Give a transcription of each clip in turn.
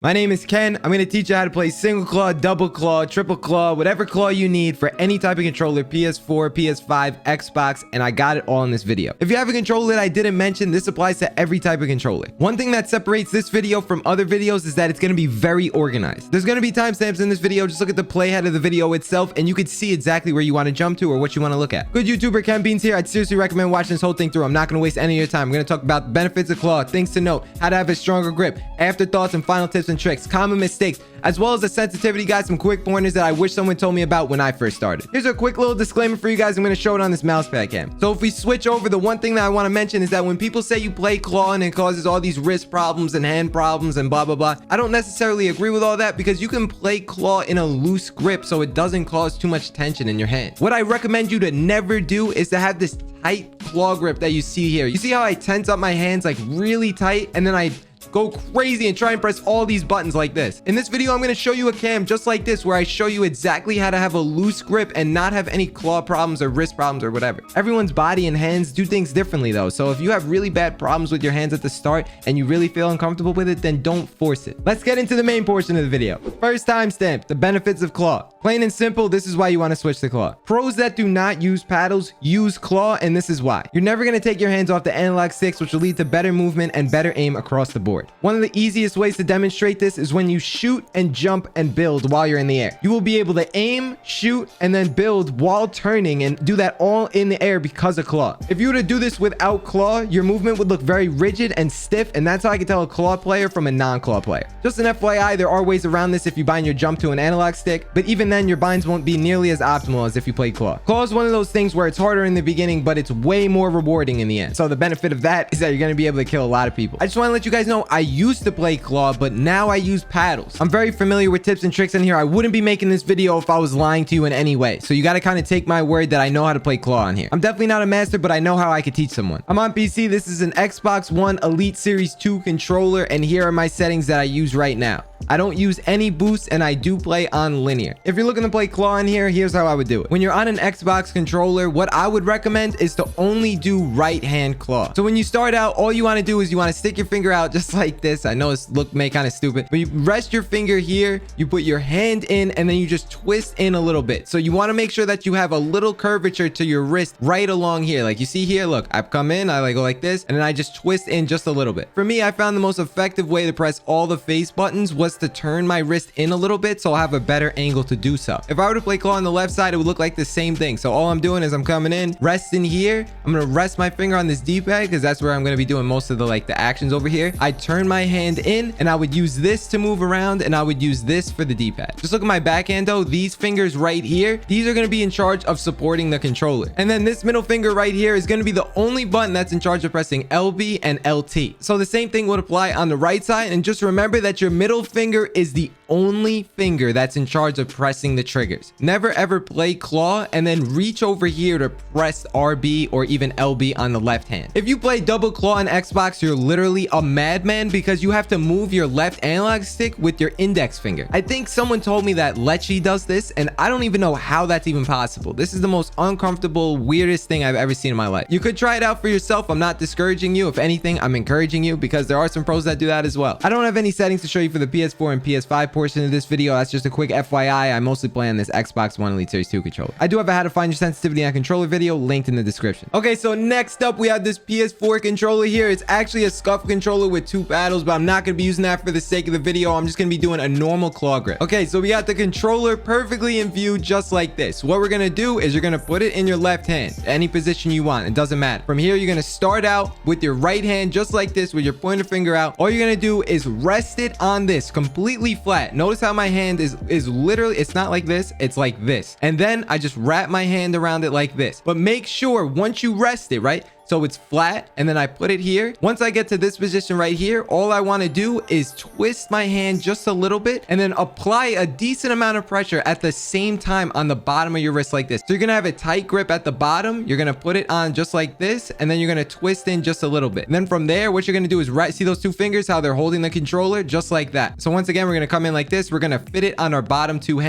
My name is Ken. I'm going to teach you how to play single claw, double claw, triple claw, whatever claw you need for any type of controller, PS4, PS5, Xbox, and I got it all in this video. If you have a controller that I didn't mention, this applies to every type of controller. One thing that separates this video from other videos is that it's going to be very organized. There's going to be timestamps in this video. Just look at the playhead of the video itself, and you can see exactly where you want to jump to or what you want to look at. Good YouTuber KenBeans here. I'd seriously recommend watching this whole thing through. I'm not going to waste any of your time. I'm going to talk about the benefits of claw, things to note, how to have a stronger grip, afterthoughts, and final tips and tricks, common mistakes, as well as a sensitivity guide, some quick pointers that I wish someone told me about when I first started. Here's a quick little disclaimer for you guys. I'm going to show it on this mouse pad cam. So if we switch over, the one thing that I want to mention is that when people say you play claw and it causes all these wrist problems and hand problems and blah, blah, blah, I don't necessarily agree with all that because you can play claw in a loose grip so it doesn't cause too much tension in your hand. What I recommend you to never do is to have this tight claw grip that you see here. You see how I tense up my hands like really tight and then I go crazy and try and press all these buttons like this. In this video, I'm going to show you a cam just like this where I show you exactly how to have a loose grip and not have any claw problems or wrist problems or whatever. Everyone's body and hands do things differently though. So if you have really bad problems with your hands at the start and you really feel uncomfortable with it, then don't force it. Let's get into the main portion of the video. First timestamp, the benefits of claw. Plain and simple, this is why you want to switch to claw. Pros that do not use paddles use claw, and this is why. You're never going to take your hands off the analog sticks, which will lead to better movement and better aim across the board. One of the easiest ways to demonstrate this is when you shoot and jump and build while you're in the air. You will be able to aim, shoot, and then build while turning and do that all in the air because of claw. If you were to do this without claw, your movement would look very rigid and stiff, and that's how I can tell a claw player from a non-claw player. Just an FYI, there are ways around this if you bind your jump to an analog stick, but even then your binds won't be nearly as optimal as if you play claw. Claw is one of those things where it's harder in the beginning, but it's way more rewarding in the end. So the benefit of that is that you're going to be able to kill a lot of people. I just want to let you guys know I used to play claw, but now I use paddles. I'm very familiar with tips and tricks in here. I wouldn't be making this video if I was lying to you in any way. So you got to kind of take my word that I know how to play claw on here. I'm definitely not a master, but I know how I could teach someone. I'm on PC. This is an Xbox One Elite Series 2 controller, and here are my settings that I use right now. I don't use any boosts, and I do play on linear. If you're looking to play claw in here, here's how I would do it. When you're on an Xbox controller, what I would recommend is to only do right hand claw. So when you start out, all you want to do is you want to stick your finger out just like this. I know it's may kind of stupid, but you rest your finger here, you put your hand in, and then you just twist in a little bit. So you want to make sure that you have a little curvature to your wrist right along here. Like you see here, look, I've come in, I go like this, and then I just twist in just a little bit. For me, I found the most effective way to press all the face buttons was to turn my wrist in a little bit so I'll have a better angle to do so. If I were to play claw on the left side, it would look like the same thing. So all I'm doing is I'm coming in, resting here. I'm going to rest my finger on this D-pad because that's where I'm going to be doing most of the actions over here. I turn my hand in and I would use this to move around and I would use this for the D-pad. Just look at my backhand though. These fingers right here, these are going to be in charge of supporting the controller. And then this middle finger right here is going to be the only button that's in charge of pressing LB and LT. So the same thing would apply on the right side. And just remember that your middle finger is the only finger that's in charge of pressing the triggers. Never ever play claw and then reach over here to press RB or even LB on the left hand. If you play double claw on Xbox, you're literally a madman because you have to move your left analog stick with your index finger. I think someone told me that Lechi does this, and I don't even know how that's even possible. This is the most uncomfortable, weirdest thing I've ever seen in my life. You could try it out for yourself. I'm not discouraging you. If anything, I'm encouraging you because there are some pros that do that as well. I don't have any settings to show you for the PS4 and PS5 portion of this video. That's just a quick FYI. I mostly play on this Xbox One Elite Series 2 controller. I do have a how to find your sensitivity on controller video linked in the description. Okay, so next up we have this PS4 controller here. It's actually a scuff controller with two paddles, but I'm not going to be using that for the sake of the video. I'm just going to be doing a normal claw grip. Okay, so we got the controller perfectly in view just like this. What we're going to do is you're going to put it in your left hand, any position you want. It doesn't matter. From here, you're going to start out with your right hand just like this with your pointer finger out. All you're going to do is rest it on this completely flat. Notice how my hand is literally, it's not like this, it's like this. And then I just wrap my hand around it like this. But make sure once you rest it, right? So it's flat, and then I put it here. Once I get to this position right here, all I want to do is twist my hand just a little bit and then apply a decent amount of pressure at the same time on the bottom of your wrist like this. So you're going to have a tight grip at the bottom. You're going to put it on just like this, and then you're going to twist in just a little bit. And then from there, what you're going to do is see those two fingers, how they're holding the controller, just like that. So once again, we're going to come in like this. We're going to fit it on our bottom two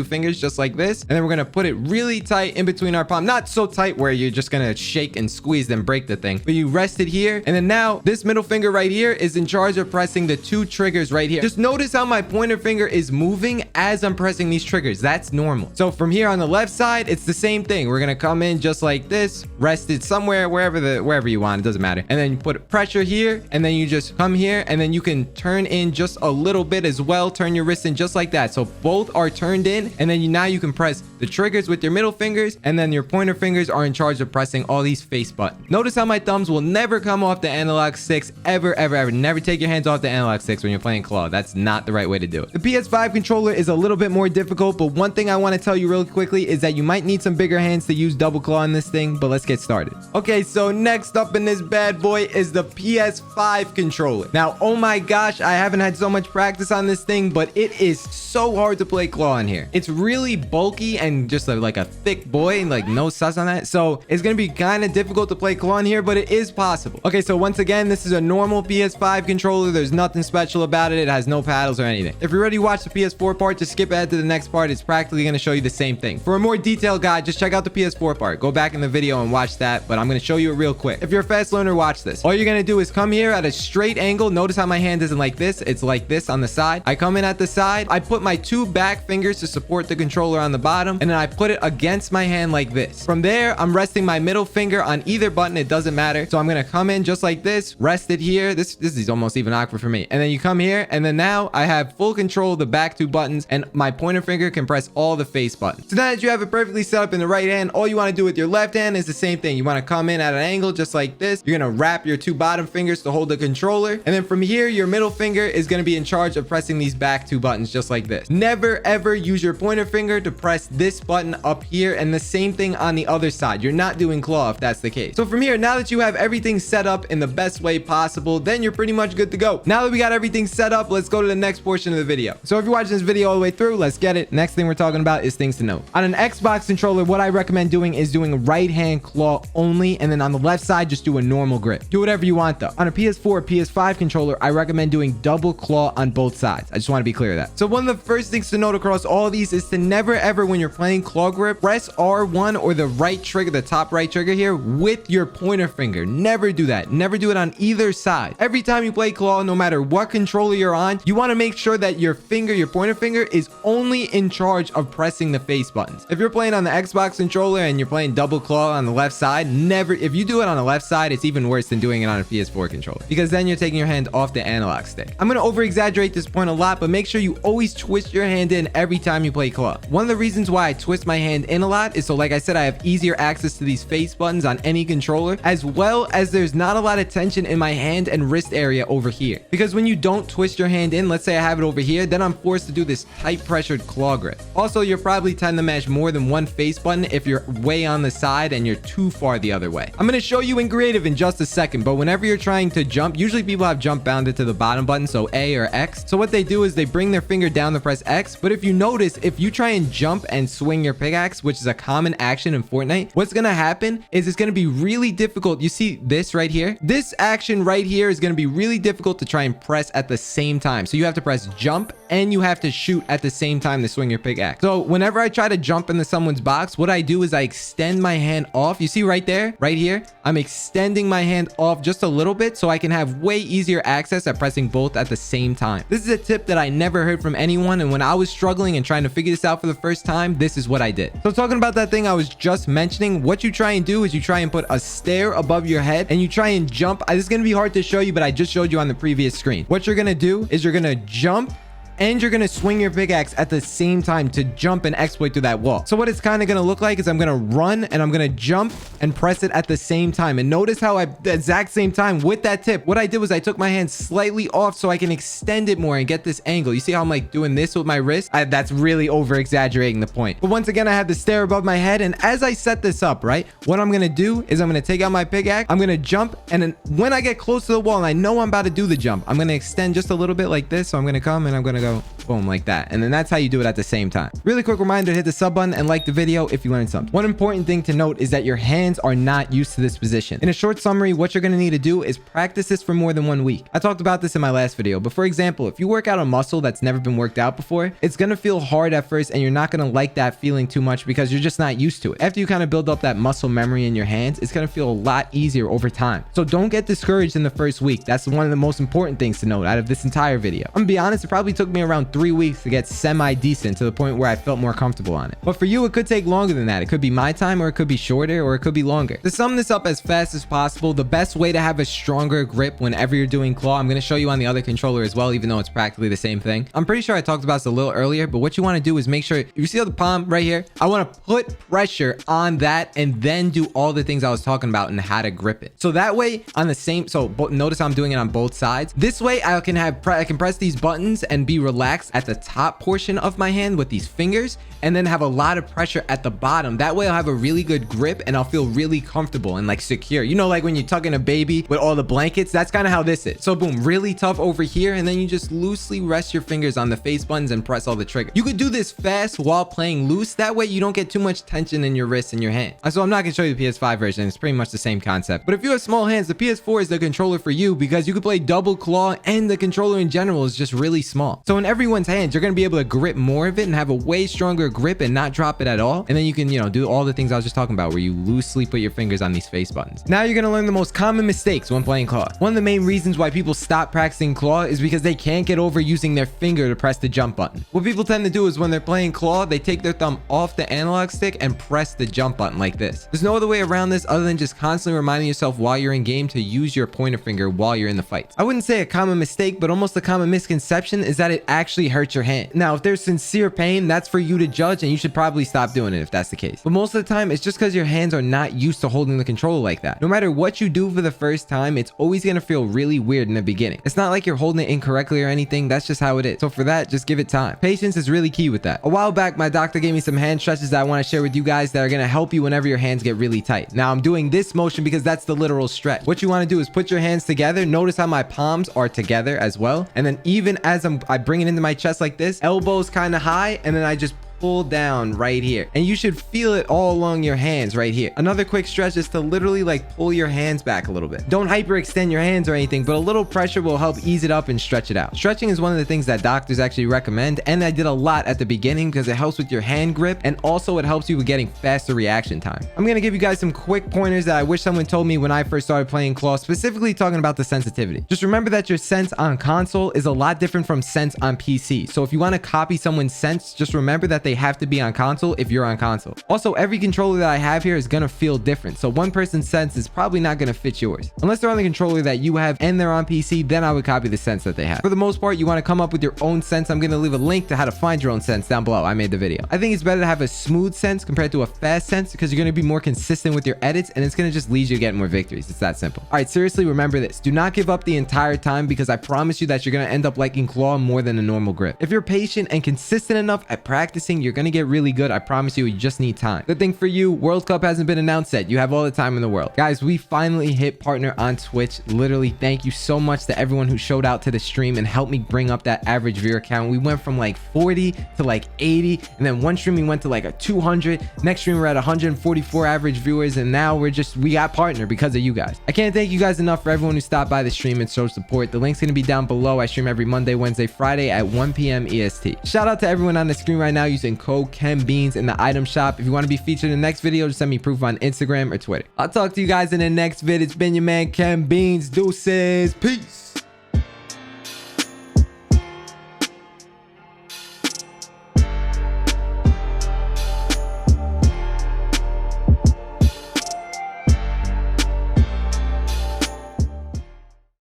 fingers, just like this. And then we're going to put it really tight in between our palm. Not so tight where you're just going to shake and squeeze squeeze, then break the thing. But you rest it here, and then now this middle finger right here is in charge of pressing the 2 triggers right here. Just notice how my pointer finger is moving as I'm pressing these triggers. That's normal. So from here on the left side, it's the same thing. We're gonna come in just like this, rest it somewhere, wherever you want, it doesn't matter. And then you put pressure here, and then you just come here, and then you can turn in just a little bit as well. Turn your wrist in just like that. So both are turned in, and then now you can press the triggers with your middle fingers, and then your pointer fingers are in charge of pressing all these face buttons. Notice how my thumbs will never come off the analog sticks ever. Never take your hands off the analog sticks when you're playing claw. That's not the right way to do it. The PS5 controller is a little bit more difficult, but one thing I want to tell you real quickly is that you might need some bigger hands to use double claw on this thing, but let's get started. Okay, so next up in this bad boy is the PS5 controller. Now, oh my gosh, I haven't had so much practice on this thing, but it is so hard to play claw in here. It's really bulky and just like a thick boy, like no sus on that. So it's gonna be kind of difficult to play claw in here, but it is possible. Okay, so once again, this is a normal PS5 controller. There's nothing special about it. It has no paddles or anything. If you're ready to watch the PS4 part, just skip ahead to the next part. It's practically gonna show you the same thing. For a more detailed guide, just check out the PS4 part. Go back in the video and watch that, but I'm gonna show you it real quick. If you're a fast learner, watch this. All you're gonna do is come here at a straight angle. Notice how my hand isn't like this. It's like this on the side. I come in at the side. I put my 2 back fingers to support the controller on the bottom, and then I put it against my hand like this. From there, I'm resting my middle finger on either button. It doesn't matter. So I'm gonna come in just like this, rest it here. This is almost even awkward for me. And then you come here, and then now I have full control of the back 2 buttons, and my pointer finger can press all the face buttons. So now that you have it perfectly set up in the right hand, all you want to do with your left hand is the same thing. You want to come in at an angle just like this. You're gonna wrap your 2 bottom fingers to hold the controller, and then from here, your middle finger is gonna be in charge of pressing these back 2 buttons just like this. Never ever use your pointer finger to press this button up here, and the same thing on the other side. You're not doing claw if that's the case. So from here, now that you have everything set up in the best way possible, then you're pretty much good to go. Now that we got everything set up, let's go to the next portion of the video. So if you're watching this video all the way through, let's get it. Next thing we're talking about is things to know. On an Xbox controller, what I recommend doing is doing right hand claw only, and then on the left side, just do a normal grip. Do whatever you want though. On a PS4, PS5 controller, I recommend doing double claw on both sides. I just want to be clear of that. So one of the first things to note across all of these is to never ever, when you're playing claw grip, press R1 or the right trigger, the top right trigger here, with your pointer finger. Never do that. Never do it on either side. Every time you play claw, no matter what controller you're on, you want to make sure that your finger, your pointer finger, is only in charge of pressing the face buttons. If you're playing on the Xbox controller and you're playing double claw on the left side, never, if you do it on the left side, it's even worse than doing it on a PS4 controller, because then you're taking your hand off the analog stick. I'm going to over exaggerate this point a lot, but make sure you always twist your hand in every time you play claw. One of the reasons why I twist my hand in a lot is so, like I said, I have easier access to these face buttons on any controller, as well as there's not a lot of tension in my hand and wrist area over here. Because when you don't twist your hand in, let's say I have it over here, then I'm forced to do this tight pressured claw grip. Also, you're probably tend to mash more than one face button if you're way on the side and you're too far the other way. I'm going to show you in creative in just a second, but whenever you're trying to jump, usually people have jump bounded to the bottom button, so A or X. So what they do is they bring their finger down to press X, but if you notice, if you try and jump and swing your pickaxe, which is a common action in Fortnite, what's going to happen is it's going to be really difficult. You see this right here? This action right here is going to be really difficult to try and press at the same time. So you have to press jump and you have to shoot at the same time to swing your pickaxe. So whenever I try to jump into someone's box, what I do is I extend my hand off. You see right there, right here, I'm extending my hand off just a little bit so I can have way easier access at pressing both at the same time. This is a tip that I never heard from anyone, and when I was struggling and trying to figure this out for the first time, this is what I did. So talking about that thing I was just mentioning, what you try and do is you try and put a stair above your head and you try and jump. This is going to be hard to show you, but I just showed you on the previous screen. What you're going to do is you're going to jump and you're going to swing your pickaxe at the same time to jump and exploit through that wall. So what it's kind of going to look like is I'm going to run and I'm going to jump and press it at the same time. And notice how at the exact same time with that tip, what I did was I took my hand slightly off so I can extend it more and get this angle. You see how I'm like doing this with my wrist? That's really over exaggerating the point. But once again, I have the stair above my head. And as I set this up, right, what I'm going to do is I'm going to take out my pickaxe. I'm going to jump. And then when I get close to the wall and I know I'm about to do the jump, I'm going to extend just a little bit like this. So I'm going to come and I'm going to go boom, like that. And then that's how you do it at the same time. Really quick reminder to hit the sub button and like the video if you learned something. One important thing to note is that your hands are not used to this position. In a short summary, what you're going to need to do is practice this for more than 1 week. I talked about this in my last video, but for example, if you work out a muscle that's never been worked out before, it's going to feel hard at first and you're not going to like that feeling too much because you're just not used to it. After you kind of build up that muscle memory in your hands, it's going to feel a lot easier over time. So don't get discouraged in the first week. That's one of the most important things to note out of this entire video. I'm gonna be honest, it probably took me around 3 weeks to get semi-decent to the point where I felt more comfortable on it. But for you, it could take longer than that. It could be my time, or it could be shorter, or it could be longer. To sum this up as fast as possible, the best way to have a stronger grip whenever you're doing claw, I'm going to show you on the other controller as well, even though it's practically the same thing. I'm pretty sure I talked about this a little earlier, but what you want to do is make sure, you see the palm right here? I want to put pressure on that and then do all the things I was talking about and how to grip it. So that way on the same, so notice I'm doing it on both sides. This way I can press these buttons and be relaxed at the top portion of my hand with these fingers, and then have a lot of pressure at the bottom. That way I'll have a really good grip and I'll feel really comfortable and like secure. You know, like when you're tucking a baby with all the blankets, that's kind of how this is. So boom, really tough over here, and then you just loosely rest your fingers on the face buttons and press all the triggers. You could do this fast while playing loose. That way you don't get too much tension in your wrists and your hand. So I'm not gonna show you the PS5 version. It's pretty much the same concept. But if you have small hands, the PS4 is the controller for you because you can play double claw, and the controller in general is just really small. So in everyone's hands, you're gonna be able to grip more of it and have a way stronger grip and not drop it at all. And then you can, you know, do all the things I was just talking about where you loosely put your fingers on these face buttons. Now you're gonna learn the most common mistakes when playing claw. One of the main reasons why people stop practicing claw is because they can't get over using their finger to press the jump button. What people tend to do is when they're playing claw, they take their thumb off the analog stick and press the jump button like this. There's no other way around this other than just constantly reminding yourself while you're in game to use your pointer finger while you're in the fight. I wouldn't say a common mistake, but almost a common misconception is that it actually hurts your hand. Now, if there's sincere pain, that's for you to judge, and you should probably stop doing it if that's the case. But most of the time, it's just because your hands are not used to holding the controller like that. No matter what you do for the first time, it's always going to feel really weird in the beginning. It's not like you're holding it incorrectly or anything. That's just how it is. So for that, just give it time. Patience is really key with that. A while back, my doctor gave me some hand stretches that I want to share with you guys that are going to help you whenever your hands get really tight. Now, I'm doing this motion because that's the literal stretch. What you want to do is put your hands together. Notice how my palms are together as well. And then even as I bring it into my chest like this, elbows kind of high, and then I just pull down right here, and you should feel it all along your hands right here. Another quick stretch is to literally like pull your hands back a little bit. Don't hyperextend your hands or anything, but a little pressure will help ease it up and stretch it out. Stretching is one of the things that doctors actually recommend, and I did a lot at the beginning because it helps with your hand grip, and also it helps you with getting faster reaction time. I'm gonna give you guys some quick pointers that I wish someone told me when I first started playing claw, specifically talking about the sensitivity. Just remember that your sense on console is a lot different from sense on PC. So if you want to copy someone's sense, just remember that they have to be on console if you're on console. Also, every controller that I have here is gonna feel different, so one person's sense is probably not gonna fit yours. Unless they're on the controller that you have and they're on PC, then I would copy the sense that they have. For the most part, you want to come up with your own sense. I'm gonna leave a link to how to find your own sense down below. I made the video. I think it's better to have a smooth sense compared to a fast sense because you're gonna be more consistent with your edits, and it's gonna just lead you to get more victories. It's that simple. All right, seriously, remember this. Do not give up the entire time because I promise you that you're gonna end up liking claw more than a normal grip. If you're patient and consistent enough at practicing, you're gonna get really good. I promise you, you just need time. Good thing for you, World Cup hasn't been announced yet. You have all the time in the world. Guys, we finally hit partner on Twitch. Literally, thank you so much to everyone who showed out to the stream and helped me bring up that average viewer count. We went from like 40 to like 80, and then one stream we went to like a 200. Next stream we're at 144 average viewers, and now we got partner because of you guys. I can't thank you guys enough for everyone who stopped by the stream and showed support. The link's gonna be down below. I stream every Monday, Wednesday, Friday at 1 p.m. EST. Shout out to everyone on the screen right now using code KenBeans in the item shop. If you want to be featured in the next video, just send me proof on Instagram or Twitter. I'll talk to you guys in the next vid. It's been your man KenBeans. Deuces. Peace.